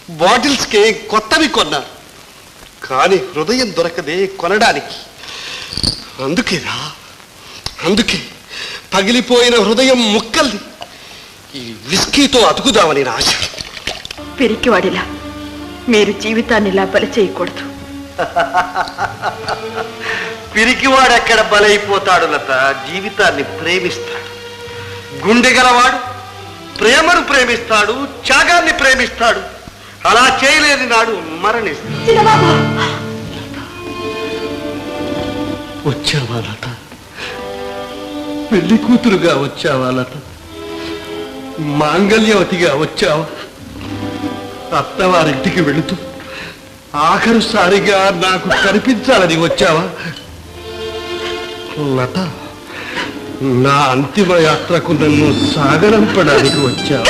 బాటిల్స్కే కొత్తవి కొన్నారు, కానీ హృదయం దొరకదే కొనడానికి. అందుకే పగిలిపోయిన హృదయం ముక్కల్ని ఈ విస్కీతో అతుకుదామని నా ఆశ. పిరికివాడిలా మీరు జీవితాన్ని ఇలా బలి చేయకూడదు. పిరికివాడెక్కడ బలైపోతాడు లత? జీవితాన్ని ప్రేమిస్తాడు. గుండె గలవాడు ప్రేమను ప్రేమిస్తాడు, త్యాగాన్ని ప్రేమిస్తాడు. అలా చేయలేని నాడు మరణిస్తాడు. వచ్చావా లత? పెళ్లి కూతురుగా వచ్చావా లత? మాంగళ్యవతిగా వచ్చావా? అత్తవారింటికి వెళుతూ ఆఖరుసారిగా నాకు కనిపించాలని వచ్చావా లత? నా అంతిమ యాత్రకు నన్ను సాగనంపడానికి వచ్చావా?